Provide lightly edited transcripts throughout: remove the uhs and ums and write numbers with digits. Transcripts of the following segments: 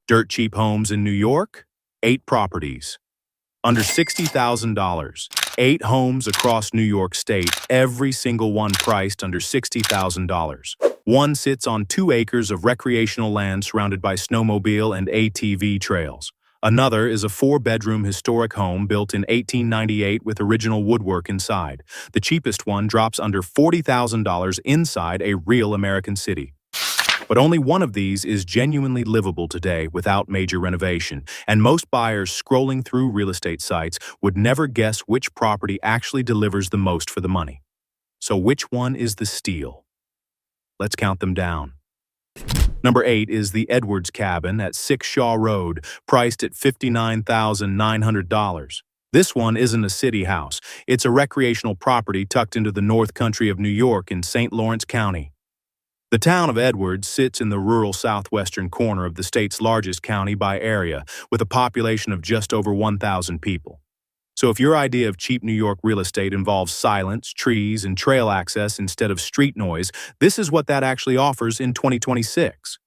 Dirt cheap homes in New York? 8 properties. Under $60,000. 8 homes across New York State, every single one priced under $60,000. One sits on 2 acres of recreational land surrounded by snowmobile and ATV trails. Another is a 4-bedroom historic home built in 1898 with original woodwork inside. The cheapest one drops under $40,000 inside a real American city. But only one of these is genuinely livable today without major renovation, and most buyers scrolling through real estate sites would never guess which property actually delivers the most for the money. So which one is the steal? Let's count them down. Number 8 is the Edwards Cabin at 6 Shaw Road, priced at $59,900. This one isn't a city house. It's a recreational property tucked into the North Country of New York in St. Lawrence County. The town of Edwards sits in the rural southwestern corner of the state's largest county by area, with a population of just over 1,000 people. So if your idea of cheap New York real estate involves silence, trees, and trail access instead of street noise, this is what that actually offers in 2026.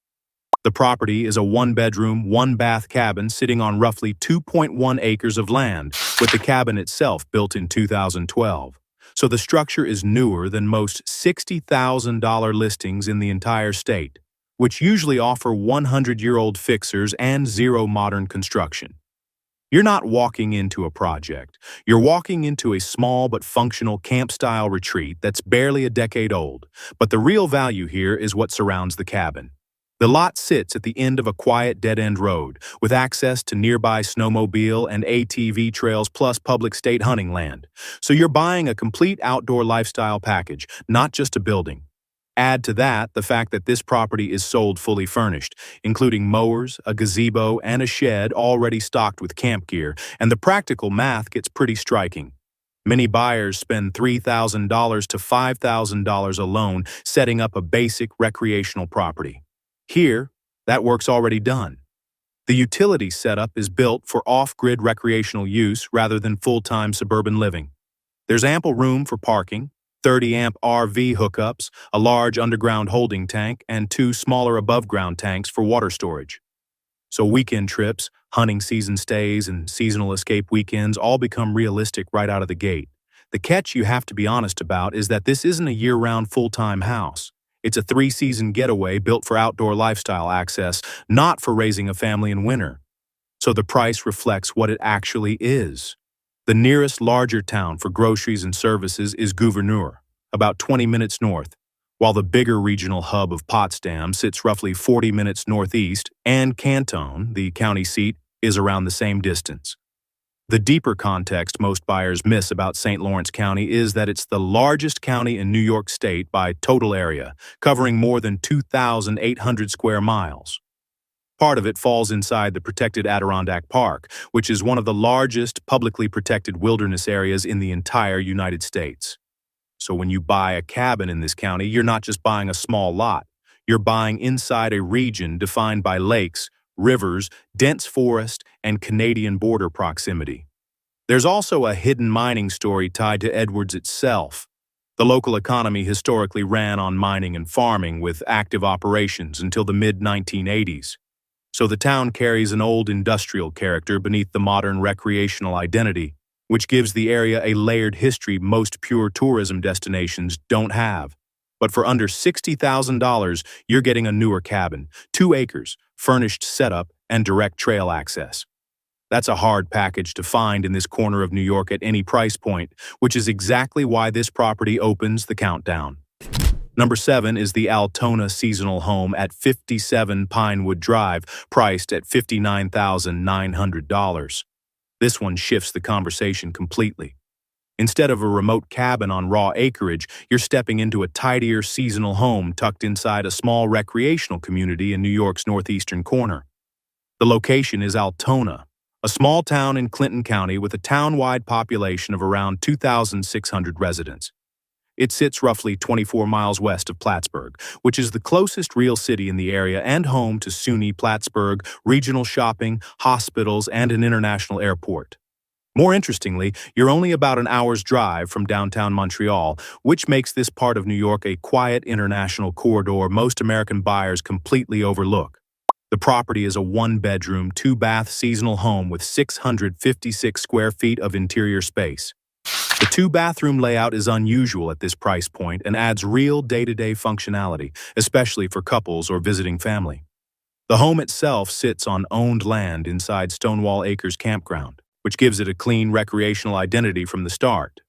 The property is a 1-bedroom, 1-bath cabin sitting on roughly 2.1 acres of land, with the cabin itself built in 2012. So the structure is newer than most $60,000 listings in the entire state, which usually offer 100-year-old fixers and zero modern construction. You're not walking into a project. You're walking into a small but functional camp-style retreat that's barely a decade old. But the real value here is what surrounds the cabin. The lot sits at the end of a quiet dead-end road, with access to nearby snowmobile and ATV trails plus public state hunting land. So you're buying a complete outdoor lifestyle package, not just a building. Add to that the fact that this property is sold fully furnished, including mowers, a gazebo, and a shed already stocked with camp gear, and the practical math gets pretty striking. Many buyers spend $3,000 to $5,000 alone setting up a basic recreational property. Here, that work's already done. The utility setup is built for off-grid recreational use rather than full-time suburban living. There's ample room for parking, 30-amp RV hookups, a large underground holding tank, and 2 smaller above-ground tanks for water storage. So weekend trips, hunting season stays, and seasonal escape weekends all become realistic right out of the gate. The catch you have to be honest about is that this isn't a year-round full-time house. It's a 3-season getaway built for outdoor lifestyle access, not for raising a family in winter. So the price reflects what it actually is. The nearest larger town for groceries and services is Gouverneur, about 20 minutes north, while the bigger regional hub of Potsdam sits roughly 40 minutes northeast, and Canton, the county seat, is around the same distance. The deeper context most buyers miss about St. Lawrence County is that it's the largest county in New York State by total area, covering more than 2,800 square miles. Part of it falls inside the protected Adirondack Park, which is one of the largest publicly protected wilderness areas in the entire United States. So when you buy a cabin in this county, you're not just buying a small lot. You're buying inside a region defined by lakes, rivers, dense forest, and Canadian border proximity. There's also a hidden mining story tied to Edwards itself. The local economy historically ran on mining and farming with active operations until the mid-1980s. So the town carries an old industrial character beneath the modern recreational identity, which gives the area a layered history most pure tourism destinations don't have. But for under $60,000, you're getting a newer cabin, 2 acres, furnished setup, and direct trail access. That's a hard package to find in this corner of New York at any price point, which is exactly why this property opens the countdown. Number 7 is the Altona seasonal home at 57 Pinewood Drive, priced at $59,900. This one shifts the conversation completely. Instead of a remote cabin on raw acreage, you're stepping into a tidier seasonal home tucked inside a small recreational community in New York's northeastern corner. The location is Altona, a small town in Clinton County with a town-wide population of around 2,600 residents. It sits roughly 24 miles west of Plattsburgh, which is the closest real city in the area and home to SUNY Plattsburgh, regional shopping, hospitals, and an international airport. More interestingly, you're only about an hour's drive from downtown Montreal, which makes this part of New York a quiet international corridor most American buyers completely overlook. The property is a one-bedroom, two-bath seasonal home with 656 square feet of interior space. The two-bathroom layout is unusual at this price point and adds real day-to-day functionality, especially for couples or visiting family. The home itself sits on owned land inside Stonewall Acres Campground, which gives it a clean recreational identity from the start.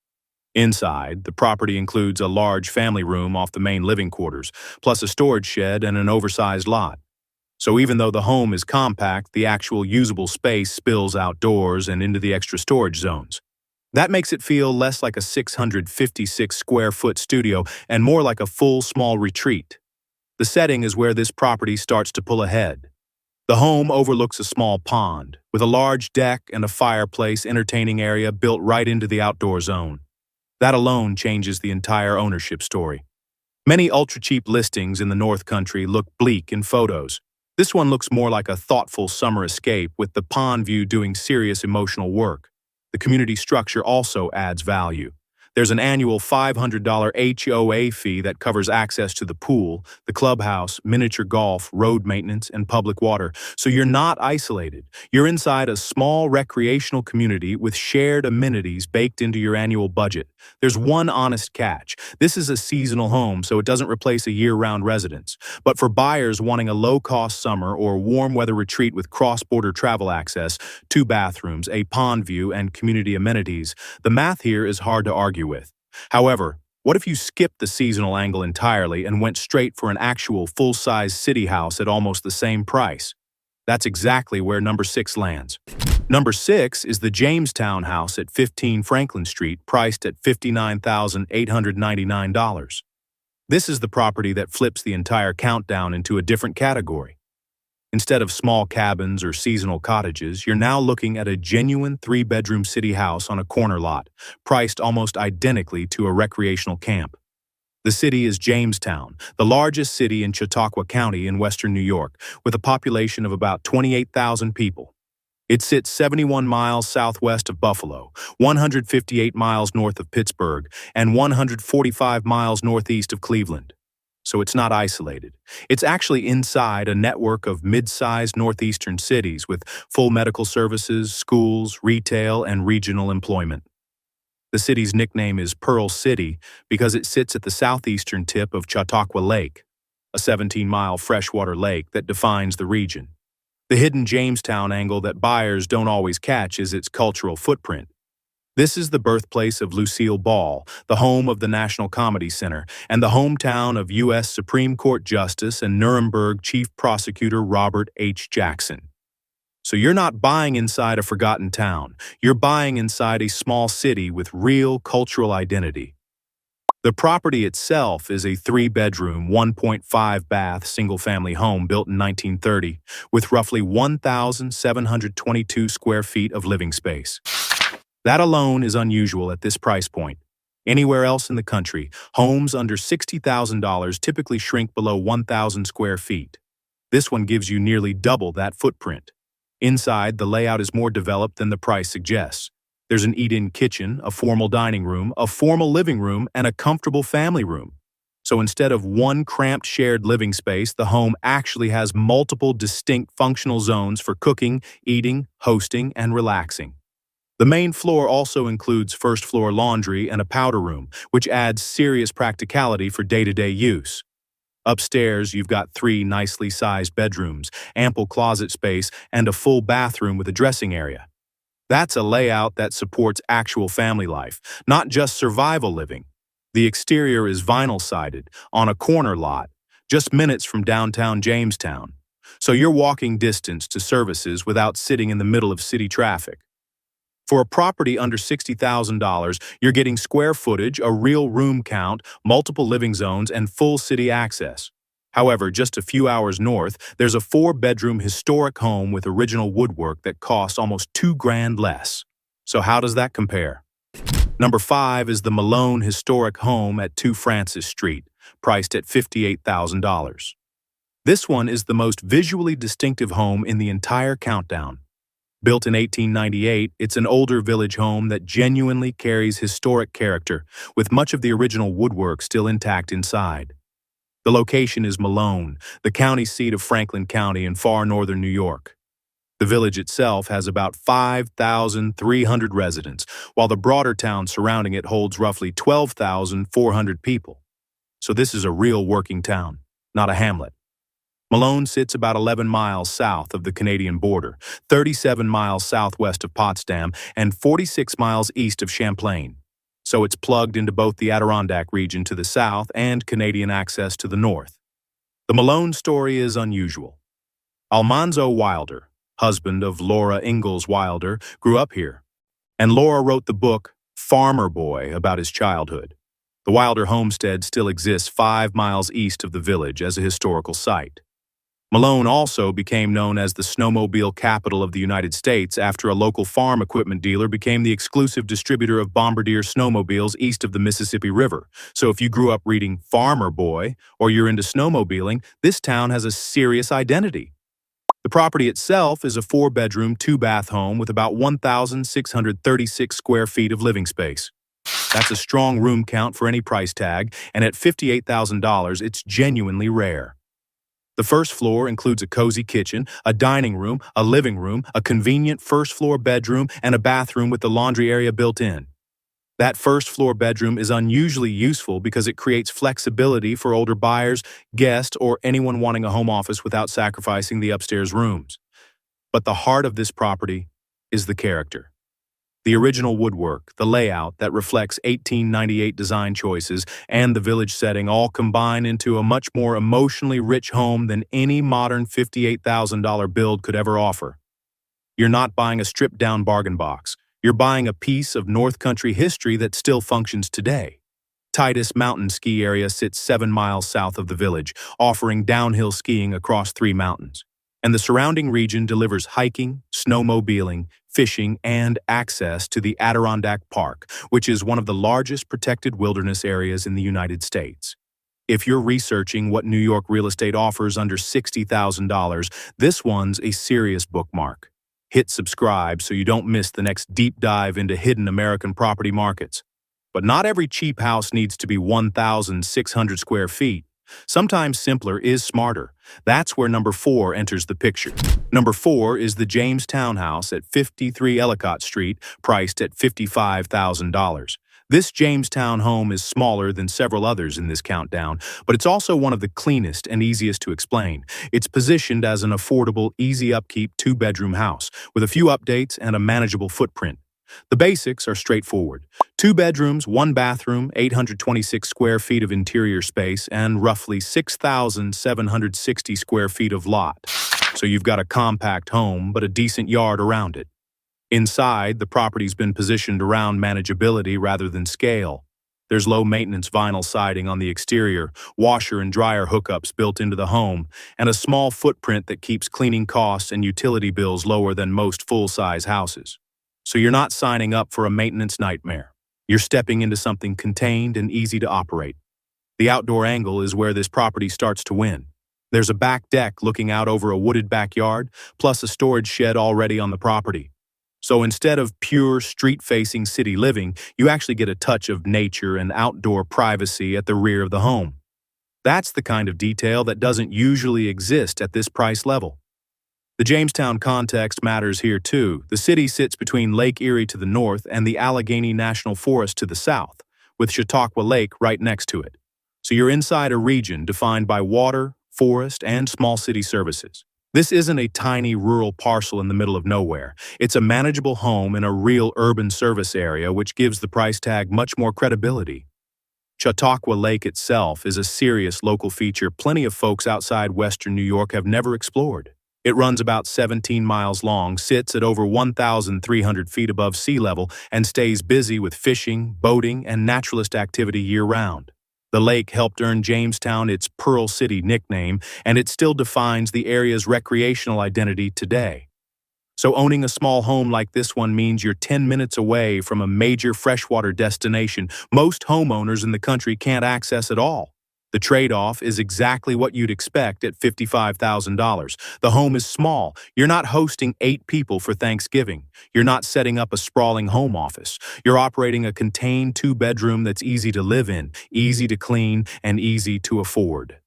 Inside, the property includes a large family room off the main living quarters, plus a storage shed and an oversized lot. So even though the home is compact, the actual usable space spills outdoors and into the extra storage zones. That makes it feel less like a 656 square foot studio and more like a full small retreat. The setting is where this property starts to pull ahead. The home overlooks a small pond, with a large deck and a fireplace entertaining area built right into the outdoor zone. That alone changes the entire ownership story. Many ultra-cheap listings in the North Country look bleak in photos. This one looks more like a thoughtful summer escape with the pond view doing serious emotional work. The community structure also adds value. There's an annual $500 HOA fee that covers access to the pool, the clubhouse, miniature golf, road maintenance, and public water. So you're not isolated. You're inside a small recreational community with shared amenities baked into your annual budget. There's one honest catch. This is a seasonal home, so it doesn't replace a year-round residence. But for buyers wanting a low-cost summer or warm weather retreat with cross-border travel access, two bathrooms, a pond view, and community amenities, the math here is hard to argue with. However, what if you skipped the seasonal angle entirely and went straight for an actual full-size city house at almost the same price? That's exactly where number 6 lands. Number 6 is the Jamestown house at 15 Franklin Street, priced at $59,899. This is the property that flips the entire countdown into a different category. Instead of small cabins or seasonal cottages, you're now looking at a genuine 3-bedroom city house on a corner lot, priced almost identically to a recreational camp. The city is Jamestown, the largest city in Chautauqua County in western New York, with a population of about 28,000 people. It sits 71 miles southwest of Buffalo, 158 miles north of Pittsburgh, and 145 miles northeast of Cleveland. So it's not isolated. It's actually inside a network of mid-sized northeastern cities with full medical services, schools, retail, and regional employment. The city's nickname is Pearl City because it sits at the southeastern tip of Chautauqua Lake, a 17-mile freshwater lake that defines the region. The hidden Jamestown angle that buyers don't always catch is its cultural footprint. This is the birthplace of Lucille Ball, the home of the National Comedy Center, and the hometown of U.S. Supreme Court Justice and Nuremberg Chief Prosecutor Robert H. Jackson. So you're not buying inside a forgotten town. You're buying inside a small city with real cultural identity. The property itself is a 3-bedroom, 1.5-bath single-family home built in 1930 with roughly 1,722 square feet of living space. That alone is unusual at this price point. Anywhere else in the country, homes under $60,000 typically shrink below 1,000 square feet. This one gives you nearly double that footprint. Inside, the layout is more developed than the price suggests. There's an eat-in kitchen, a formal dining room, a formal living room, and a comfortable family room. So instead of one cramped shared living space, the home actually has multiple distinct functional zones for cooking, eating, hosting, and relaxing. The main floor also includes first-floor laundry and a powder room, which adds serious practicality for day-to-day use. Upstairs, you've got 3 nicely sized bedrooms, ample closet space, and a full bathroom with a dressing area. That's a layout that supports actual family life, not just survival living. The exterior is vinyl-sided, on a corner lot, just minutes from downtown Jamestown. So you're walking distance to services without sitting in the middle of city traffic. For a property under $60,000, you're getting square footage, a real room count, multiple living zones, and full city access. However, just a few hours north, there's a 4-bedroom historic home with original woodwork that costs almost $2,000 less. So how does that compare? Number 5 is the Malone Historic Home at 2 Francis Street, priced at $58,000. This one is the most visually distinctive home in the entire countdown. Built in 1898, it's an older village home that genuinely carries historic character, with much of the original woodwork still intact inside. The location is Malone, the county seat of Franklin County in far northern New York. The village itself has about 5,300 residents, while the broader town surrounding it holds roughly 12,400 people. So this is a real working town, not a hamlet. Malone sits about 11 miles south of the Canadian border, 37 miles southwest of Potsdam, and 46 miles east of Champlain. So it's plugged into both the Adirondack region to the south and Canadian access to the north. The Malone story is unusual. Almanzo Wilder, husband of Laura Ingalls Wilder, grew up here, and Laura wrote the book Farmer Boy about his childhood. The Wilder homestead still exists 5 miles east of the village as a historical site. Malone also became known as the snowmobile capital of the United States after a local farm equipment dealer became the exclusive distributor of Bombardier snowmobiles east of the Mississippi River. So if you grew up reading Farmer Boy or you're into snowmobiling, this town has a serious identity. The property itself is a 4-bedroom, 2-bath home with about 1,636 square feet of living space. That's a strong room count for any price tag, and at $58,000, it's genuinely rare. The first floor includes a cozy kitchen, a dining room, a living room, a convenient first-floor bedroom, and a bathroom with the laundry area built in. That first-floor bedroom is unusually useful because it creates flexibility for older buyers, guests, or anyone wanting a home office without sacrificing the upstairs rooms. But the heart of this property is the character. The original woodwork, the layout that reflects 1898 design choices, and the village setting all combine into a much more emotionally rich home than any modern $58,000 build could ever offer. You're not buying a stripped-down bargain box. You're buying a piece of North Country history that still functions today. Titus Mountain Ski Area sits 7 miles south of the village, offering downhill skiing across 3 mountains. And the surrounding region delivers hiking, snowmobiling, fishing, and access to the Adirondack Park, which is one of the largest protected wilderness areas in the United States. If you're researching what New York real estate offers under $60,000, this one's a serious bookmark. Hit subscribe so you don't miss the next deep dive into hidden American property markets. But not every cheap house needs to be 1,600 square feet. Sometimes simpler is smarter. That's where number 4 enters the picture. Number 4 is the James Townhouse at 53 Ellicott Street, priced at $55,000. This Jamestown home is smaller than several others in this countdown, but it's also one of the cleanest and easiest to explain. It's positioned as an affordable, easy upkeep 2-bedroom house with a few updates and a manageable footprint. The basics are straightforward. 2 bedrooms, 1 bathroom, 826 square feet of interior space, and roughly 6,760 square feet of lot. So you've got a compact home, but a decent yard around it. Inside, the property's been positioned around manageability rather than scale. There's low-maintenance vinyl siding on the exterior, washer and dryer hookups built into the home, and a small footprint that keeps cleaning costs and utility bills lower than most full-size houses. So you're not signing up for a maintenance nightmare. You're stepping into something contained and easy to operate. The outdoor angle is where this property starts to win. There's a back deck looking out over a wooded backyard, plus a storage shed already on the property. So instead of pure street-facing city living, you actually get a touch of nature and outdoor privacy at the rear of the home. That's the kind of detail that doesn't usually exist at this price level. The Jamestown context matters here too. The city sits between Lake Erie to the north and the Allegheny National Forest to the south, with Chautauqua Lake right next to it. So you're inside a region defined by water, forest, and small city services. This isn't a tiny rural parcel in the middle of nowhere. It's a manageable home in a real urban service area, which gives the price tag much more credibility. Chautauqua Lake itself is a serious local feature plenty of folks outside western New York have never explored. It runs about 17 miles long, sits at over 1,300 feet above sea level, and stays busy with fishing, boating, and naturalist activity year-round. The lake helped earn Jamestown its Pearl City nickname, and it still defines the area's recreational identity today. So owning a small home like this one means you're 10 minutes away from a major freshwater destination most homeowners in the country can't access at all. The trade-off is exactly what you'd expect at $55,000. The home is small. You're not hosting 8 people for Thanksgiving. You're not setting up a sprawling home office. You're operating a contained 2-bedroom that's easy to live in, easy to clean, and easy to afford.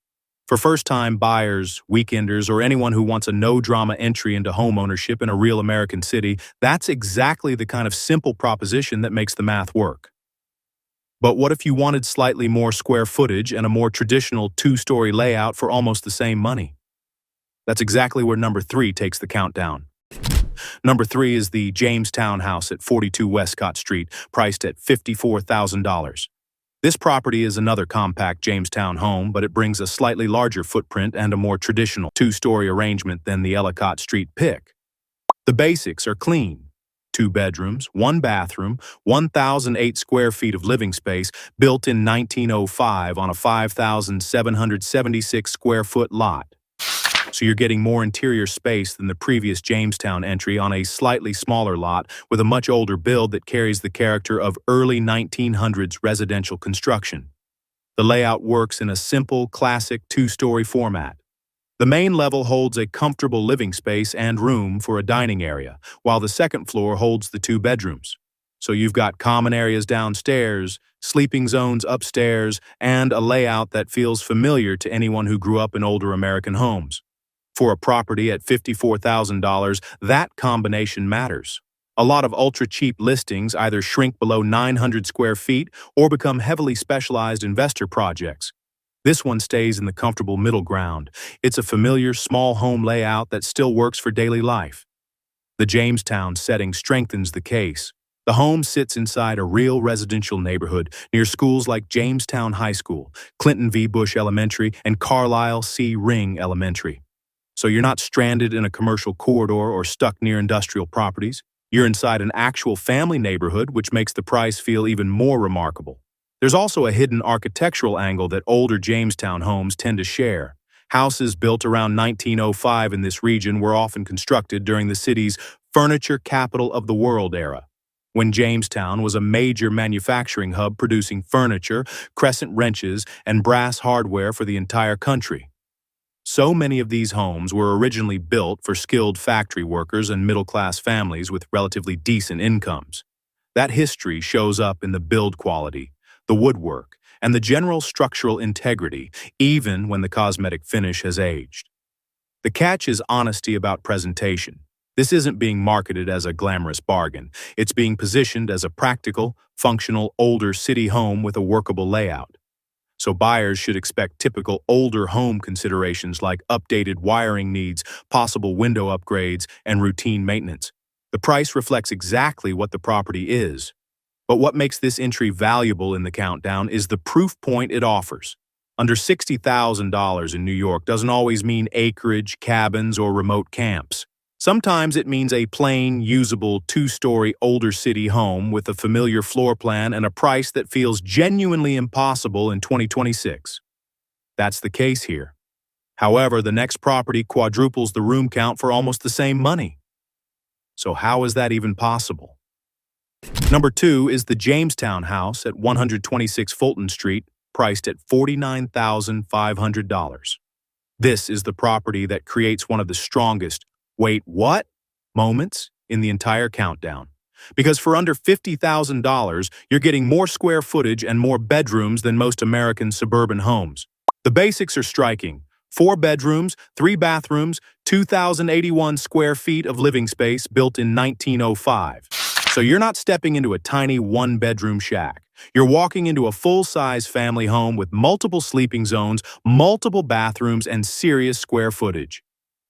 For first-time buyers, weekenders, or anyone who wants a no-drama entry into home ownership in a real American city, that's exactly the kind of simple proposition that makes the math work. But what if you wanted slightly more square footage and a more traditional two-story layout for almost the same money? That's exactly where number 3 takes the countdown. Number 3 is the Jamestown house at 42 Westcott Street, priced at $54,000. This property is another compact Jamestown home, but it brings a slightly larger footprint and a more traditional two-story arrangement than the Ellicott Street pick. The basics are clean. 2 bedrooms, 1 bathroom, 1,008 square feet of living space, built in 1905 on a 5,776 square foot lot. So you're getting more interior space than the previous Jamestown entry on a slightly smaller lot with a much older build that carries the character of early 1900s residential construction. The layout works in a simple, classic 2-story format. The main level holds a comfortable living space and room for a dining area, while the second floor holds the 2 bedrooms. So you've got common areas downstairs, sleeping zones upstairs, and a layout that feels familiar to anyone who grew up in older American homes. For a property at $54,000, that combination matters. A lot of ultra-cheap listings either shrink below 900 square feet or become heavily specialized investor projects. This one stays in the comfortable middle ground. It's a familiar small home layout that still works for daily life. The Jamestown setting strengthens the case. The home sits inside a real residential neighborhood near schools like Jamestown High School, Clinton V. Bush Elementary, and Carlisle C. Ring Elementary. So you're not stranded in a commercial corridor or stuck near industrial properties. You're inside an actual family neighborhood, which makes the price feel even more remarkable. There's also a hidden architectural angle that older Jamestown homes tend to share. Houses built around 1905 in this region were often constructed during the city's furniture capital of the world era, when Jamestown was a major manufacturing hub producing furniture, crescent wrenches, and brass hardware for the entire country. So many of these homes were originally built for skilled factory workers and middle-class families with relatively decent incomes. That history shows up in the build quality, the woodwork, and the general structural integrity, even when the cosmetic finish has aged. The catch is honesty about presentation. This isn't being marketed as a glamorous bargain. It's being positioned as a practical, functional, older city home with a workable layout. So buyers should expect typical older home considerations like updated wiring needs, possible window upgrades, and routine maintenance. The price reflects exactly what the property is. But what makes this entry valuable in the countdown is the proof point it offers. Under $60,000 in New York doesn't always mean acreage, cabins, or remote camps. Sometimes it means a plain, usable, 2-story older city home with a familiar floor plan and a price that feels genuinely impossible in 2026. That's the case here. However, the next property quadruples the room count for almost the same money. So how is that even possible? Number 2 is the Jamestown house at 126 Fulton Street, priced at $49,500. This is the property that creates one of the strongest "wait, what?" moments in the entire countdown. Because for under $50,000, you're getting more square footage and more bedrooms than most American suburban homes. The basics are striking. 4 bedrooms, 3 bathrooms, 2,081 square feet of living space built in 1905. So you're not stepping into a tiny 1-bedroom shack. You're walking into a full-size family home with multiple sleeping zones, multiple bathrooms, and serious square footage.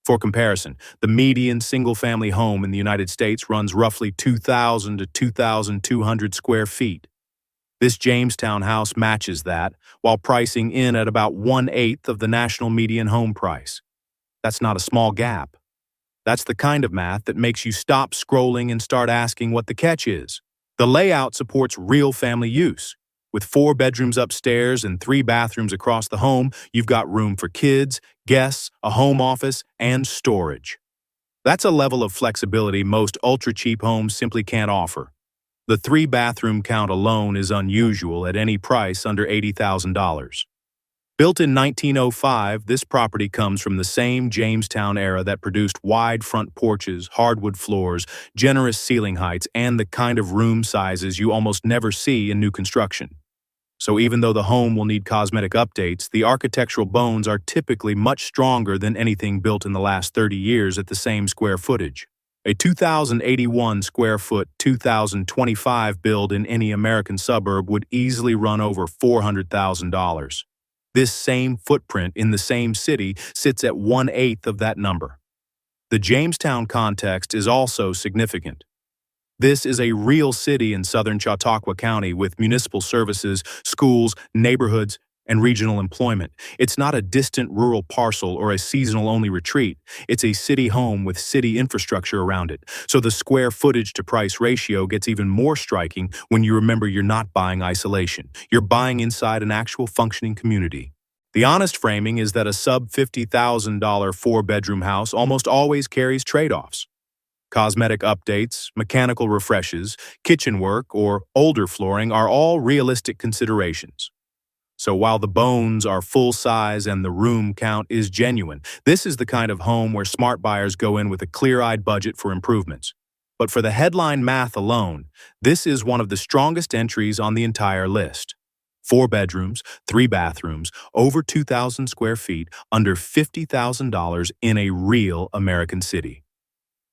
For comparison, the median single-family home in the United States runs roughly 2,000 to 2,200 square feet. This Jamestown house matches that, while pricing in at about 1/8 of the national median home price. That's not a small gap. That's the kind of math that makes you stop scrolling and start asking what the catch is. The layout supports real family use. With 4 bedrooms upstairs and 3 bathrooms across the home, you've got room for kids, guests, a home office, and storage. That's a level of flexibility most ultra-cheap homes simply can't offer. The 3-bathroom count alone is unusual at any price under $80,000. Built in 1905, this property comes from the same Jamestown era that produced wide front porches, hardwood floors, generous ceiling heights, and the kind of room sizes you almost never see in new construction. So even though the home will need cosmetic updates, the architectural bones are typically much stronger than anything built in the last 30 years at the same square footage. A 2,081 square foot 2025 build in any American suburb would easily run over $400,000. This same footprint in the same city sits at 1/8 of that number. The Jamestown context is also significant. This is a real city in southern Chautauqua County with municipal services, schools, neighborhoods, and regional employment. It's not a distant rural parcel or a seasonal-only retreat. It's a city home with city infrastructure around it. So the square footage to price ratio gets even more striking when you remember you're not buying isolation. You're buying inside an actual functioning community. The honest framing is that a sub-$50,000 four-bedroom house almost always carries trade-offs. Cosmetic updates, mechanical refreshes, kitchen work, or older flooring are all realistic considerations. So while the bones are full size and the room count is genuine, this is the kind of home where smart buyers go in with a clear-eyed budget for improvements. But for the headline math alone, this is one of the strongest entries on the entire list. 4 bedrooms, 3 bathrooms, over 2,000 square feet, under $50,000 in a real American city.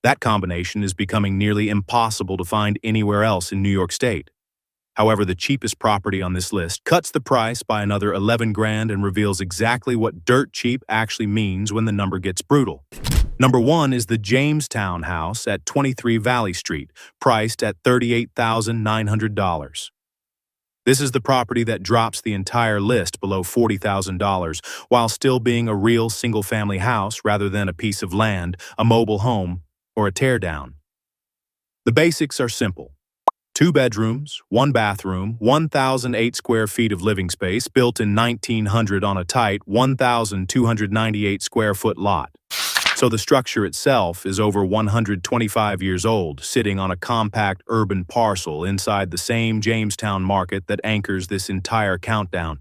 That combination is becoming nearly impossible to find anywhere else in New York State. However, the cheapest property on this list cuts the price by another 11 grand and reveals exactly what dirt cheap actually means when the number gets brutal. Number 1 is the Jamestown house at 23 Valley Street, priced at $38,900. This is the property that drops the entire list below $40,000 while still being a real single-family house rather than a piece of land, a mobile home, or a teardown. The basics are simple. 2 bedrooms, 1 bathroom, 1,008 square feet of living space built in 1900 on a tight 1,298 square foot lot. So the structure itself is over 125 years old, sitting on a compact urban parcel inside the same Jamestown market that anchors this entire countdown.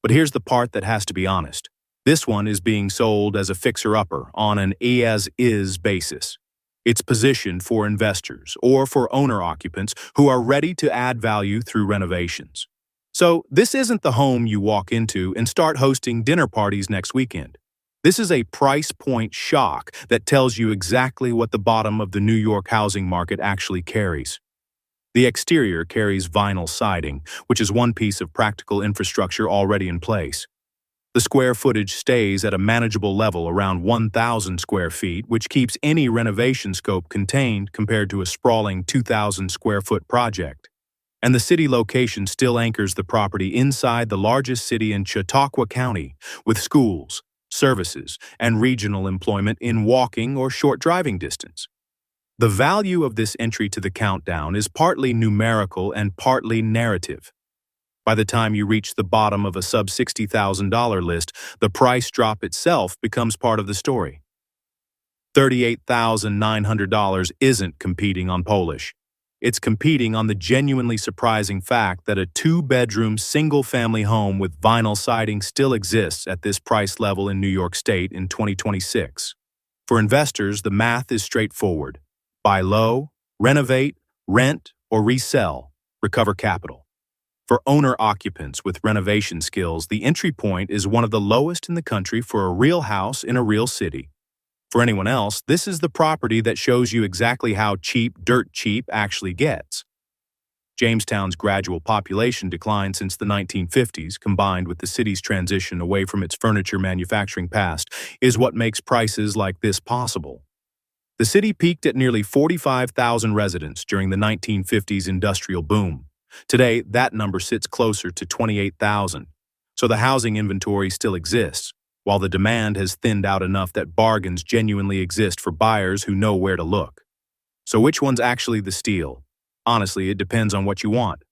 But here's the part that has to be honest. This one is being sold as a fixer-upper on an as-is basis. It's positioned for investors or for owner-occupants who are ready to add value through renovations. So this isn't the home you walk into and start hosting dinner parties next weekend. This is a price point shock that tells you exactly what the bottom of the New York housing market actually carries. The exterior carries vinyl siding, which is one piece of practical infrastructure already in place. The square footage stays at a manageable level around 1,000 square feet, which keeps any renovation scope contained compared to a sprawling 2,000 square foot project. And the city location still anchors the property inside the largest city in Chautauqua County, with schools, services, and regional employment in walking or short driving distance. The value of this entry to the countdown is partly numerical and partly narrative. By the time you reach the bottom of a sub-$60,000 list, the price drop itself becomes part of the story. $38,900 isn't competing on Polish. It's competing on the genuinely surprising fact that a 2-bedroom, single-family home with vinyl siding still exists at this price level in New York State in 2026. For investors, the math is straightforward. Buy low, renovate, rent, or resell, recover capital. For owner-occupants with renovation skills, the entry point is one of the lowest in the country for a real house in a real city. For anyone else, this is the property that shows you exactly how cheap dirt cheap actually gets. Jamestown's gradual population decline since the 1950s, combined with the city's transition away from its furniture manufacturing past, is what makes prices like this possible. The city peaked at nearly 45,000 residents during the 1950s industrial boom. Today, that number sits closer to 28,000, so the housing inventory still exists, while the demand has thinned out enough that bargains genuinely exist for buyers who know where to look. So which one's actually the steal? Honestly, it depends on what you want.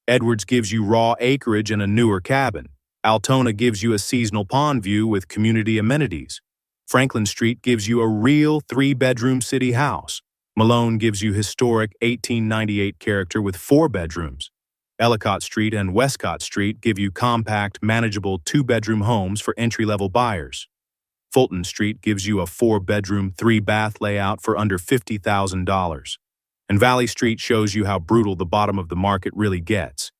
Edwards gives you raw acreage and a newer cabin. Altona gives you a seasonal pond view with community amenities. Franklin Street gives you a real 3-bedroom city house. Malone gives you historic 1898 character with 4 bedrooms. Ellicott Street and Westcott Street give you compact, manageable 2-bedroom homes for entry-level buyers. Fulton Street gives you a 4-bedroom, 3-bath layout for under $50,000. And Valley Street shows you how brutal the bottom of the market really gets.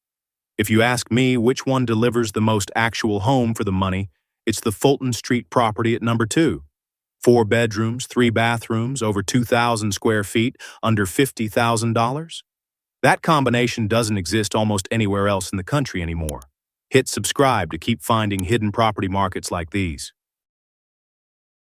If you ask me which one delivers the most actual home for the money, it's the Fulton Street property at number 2. 4 bedrooms, 3 bathrooms, over 2,000 square feet, under $50,000. That combination doesn't exist almost anywhere else in the country anymore. Hit subscribe to keep finding hidden property markets like these.